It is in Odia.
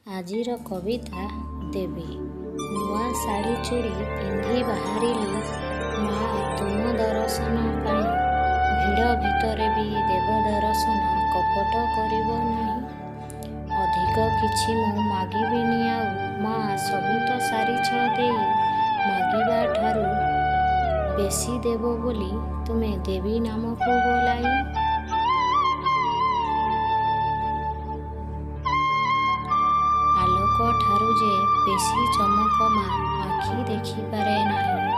ଆଜିର କବିତା ଦେବୀ। ନୂଆ ଶାଢ଼ୀ ଚୁଡ଼ି ପିନ୍ଧି ବାହାରିଲି ମା ତୁମ ଦର୍ଶନ ପାଇଁ। ଭିଡ଼ ଭିତରେ ବି ଦେବ ଦର୍ଶନ କପଟ କରିବ ନାହିଁ। ଅଧିକ କିଛି ମୁଁ ମାଗିବିନି ଆଉ ମା ସବୁ ତ ସାରିଛ ଦେଇ। ମାଗିବା ଠାରୁ ବେଶୀ ଦେବ ବୋଲି ତୁମେ ଦେବୀ ନାମକୁ ବୋଲାଇ। ଆଲୋକ ଠାରୁ ଯେ ବେଶୀ ଚମକ ମା ଆଖି ଦେଖିପାରେ ନାହିଁ।